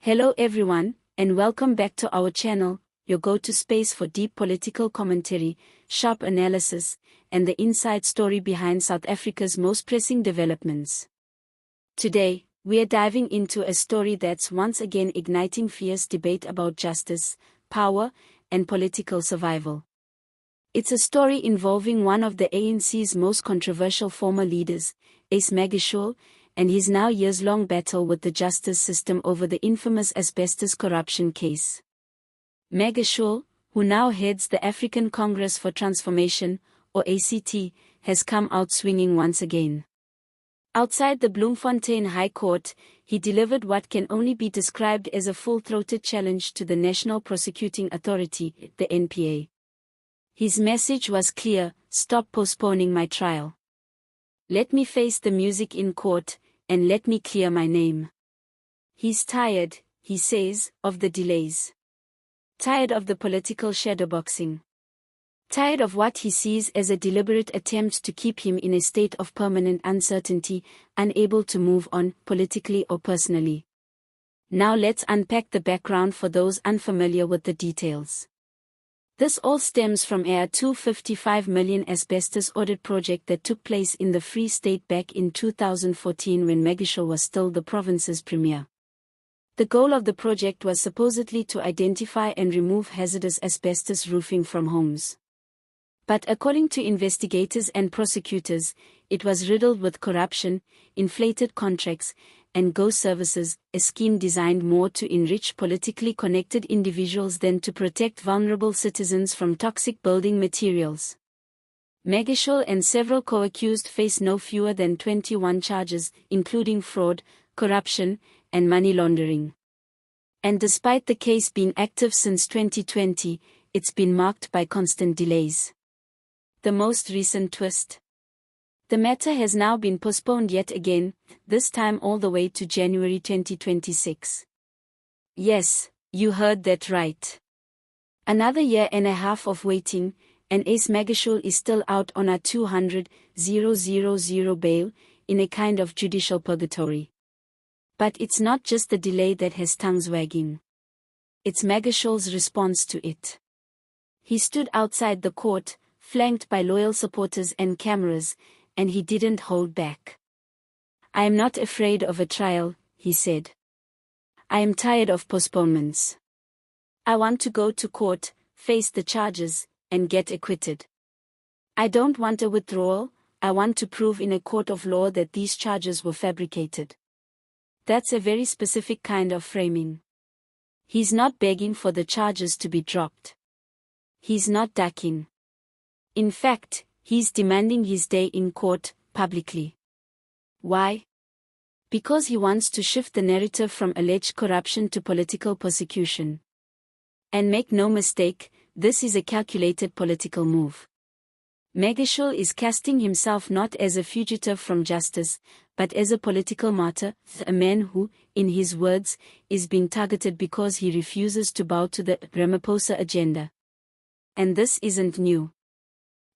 Hello everyone, and welcome back to our channel, your go-to space for deep political commentary, sharp analysis, and the inside story behind South Africa's most pressing developments. Today, we are diving into a story that's once again igniting fierce debate about justice, power, and political survival. It's a story involving one of the ANC's most controversial former leaders, Ace Magashule, and his now years-long battle with the justice system over the infamous Asbestos corruption case. Magashule, who now heads the African Congress for Transformation, or ACT, has come out swinging once again. Outside the Bloemfontein High Court, he delivered what can only be described as a full-throated challenge to the National Prosecuting Authority, the NPA. His message was clear: stop postponing my trial. Let me face the music in court, and let me clear my name. He's tired, he says, of the delays. Tired of the political shadowboxing. Tired of what he sees as a deliberate attempt to keep him in a state of permanent uncertainty, unable to move on, politically or personally. Now let's unpack the background for those unfamiliar with the details. This all stems from a R255M asbestos audit project that took place in the Free State back in 2014 when Magashule was still the province's premier. The goal of the project was supposedly to identify and remove hazardous asbestos roofing from homes. But according to investigators and prosecutors, it was riddled with corruption, inflated contracts, and ghost services, a scheme designed more to enrich politically connected individuals than to protect vulnerable citizens from toxic building materials. Magashule and several co-accused face no fewer than 21 charges, including fraud, corruption, and money laundering. And despite the case being active since 2020, it's been marked by constant delays. The most recent twist. The matter has now been postponed yet again, this time all the way to January 2026. Yes, you heard that right. Another year and a half of waiting, and Ace Magashule is still out on a 200,000 bail, in a kind of judicial purgatory. But it's not just the delay that has tongues wagging. It's Magashule's response to it. He stood outside the court, flanked by loyal supporters and cameras, and he didn't hold back. I am not afraid of a trial, he said. I am tired of postponements. I want to go to court, face the charges, and get acquitted. I don't want a withdrawal, I want to prove in a court of law that these charges were fabricated. That's a very specific kind of framing. He's not begging for the charges to be dropped. He's not ducking. In fact, he's demanding his day in court, publicly. Why? Because he wants to shift the narrative from alleged corruption to political persecution. And make no mistake, this is a calculated political move. Magashule is casting himself not as a fugitive from justice, but as a political martyr, a man who, in his words, is being targeted because he refuses to bow to the Ramaphosa agenda. And this isn't new.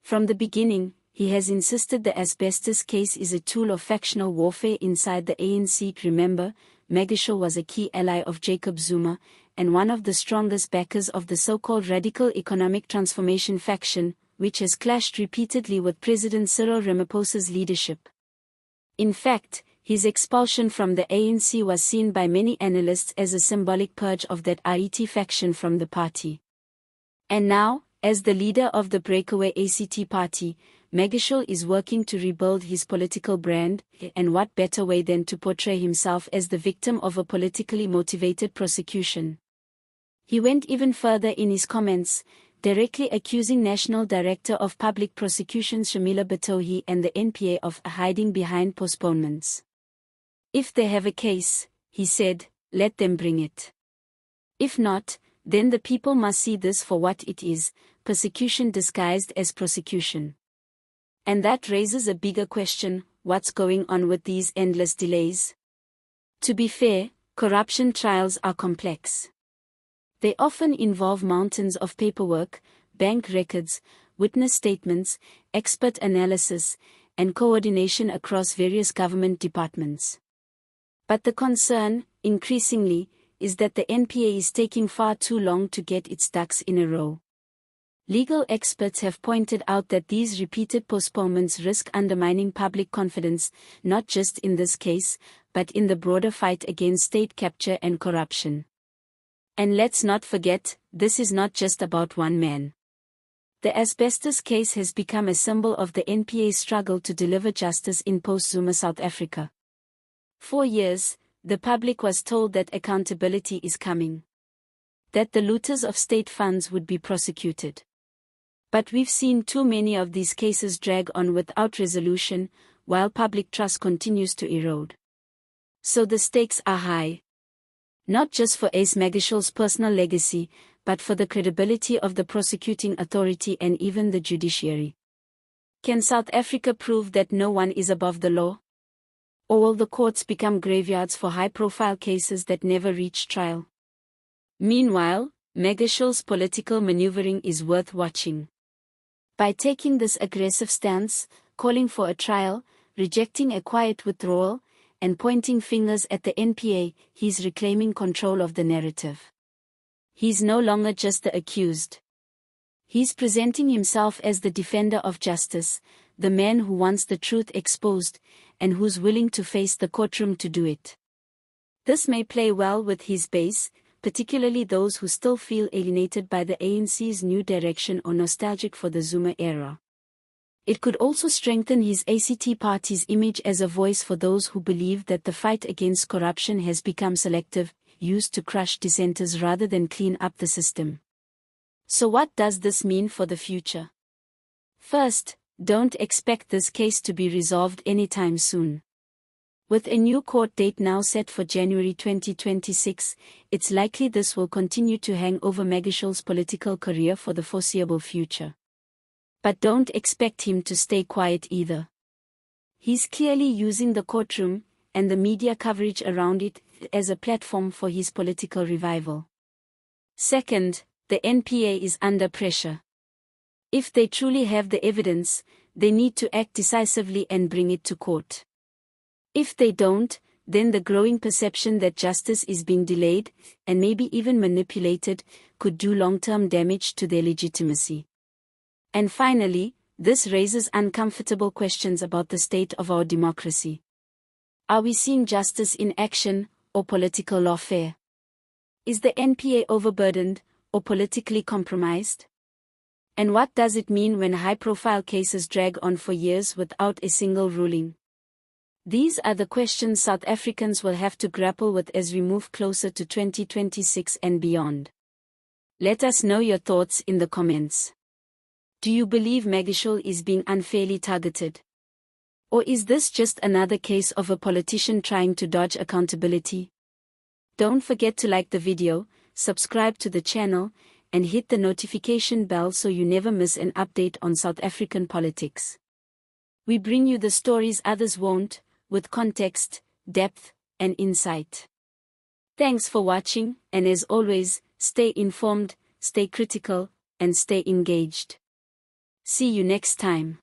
From the beginning, he has insisted the asbestos case is a tool of factional warfare inside the ANC. Remember, Magashule was a key ally of Jacob Zuma, and one of the strongest backers of the so-called radical economic transformation faction, which has clashed repeatedly with President Cyril Ramaphosa's leadership. In fact, his expulsion from the ANC was seen by many analysts as a symbolic purge of that RET faction from the party. And now, as the leader of the breakaway ACT party, Magashule is working to rebuild his political brand, and what better way than to portray himself as the victim of a politically motivated prosecution. He went even further in his comments, directly accusing National Director of Public Prosecutions Shamila Batohi and the NPA of hiding behind postponements. If they have a case, he said, let them bring it. If not, then the people must see this for what it is, persecution disguised as prosecution. And that raises a bigger question: what's going on with these endless delays? To be fair, corruption trials are complex. They often involve mountains of paperwork, bank records, witness statements, expert analysis, and coordination across various government departments. But the concern, increasingly, is that the NPA is taking far too long to get its ducks in a row. Legal experts have pointed out that these repeated postponements risk undermining public confidence, not just in this case, but in the broader fight against state capture and corruption. And let's not forget, this is not just about one man. The Asbestos case has become a symbol of the NPA's struggle to deliver justice in post-Zuma South Africa. For years, the public was told that accountability is coming. That the looters of state funds would be prosecuted. But we've seen too many of these cases drag on without resolution, while public trust continues to erode. So the stakes are high. Not just for Ace Magashule's personal legacy, but for the credibility of the prosecuting authority and even the judiciary. Can South Africa prove that no one is above the law? Or will the courts become graveyards for high-profile cases that never reach trial? Meanwhile, Magashule's political maneuvering is worth watching. By taking this aggressive stance, calling for a trial, rejecting a quiet withdrawal, and pointing fingers at the NPA, he's reclaiming control of the narrative. He's no longer just the accused. He's presenting himself as the defender of justice, the man who wants the truth exposed, and who's willing to face the courtroom to do it. This may play well with his base, particularly those who still feel alienated by the ANC's new direction or nostalgic for the Zuma era. It could also strengthen his ACT party's image as a voice for those who believe that the fight against corruption has become selective, used to crush dissenters rather than clean up the system. So what does this mean for the future? First, don't expect this case to be resolved anytime soon. With a new court date now set for January 2026, it's likely this will continue to hang over Magashule's political career for the foreseeable future. But don't expect him to stay quiet either. He's clearly using the courtroom, and the media coverage around it, as a platform for his political revival. Second, the NPA is under pressure. If they truly have the evidence, they need to act decisively and bring it to court. If they don't, then the growing perception that justice is being delayed, and maybe even manipulated, could do long-term damage to their legitimacy. And finally, this raises uncomfortable questions about the state of our democracy. Are we seeing justice in action, or political lawfare? Is the NPA overburdened, or politically compromised? And what does it mean when high-profile cases drag on for years without a single ruling? These are the questions South Africans will have to grapple with as we move closer to 2026 and beyond. Let us know your thoughts in the comments. Do you believe Magashule is being unfairly targeted? Or is this just another case of a politician trying to dodge accountability? Don't forget to like the video, subscribe to the channel, and hit the notification bell so you never miss an update on South African politics. We bring you the stories others won't, with context, depth, and insight. Thanks for watching, and as always, stay informed, stay critical, and stay engaged. See you next time.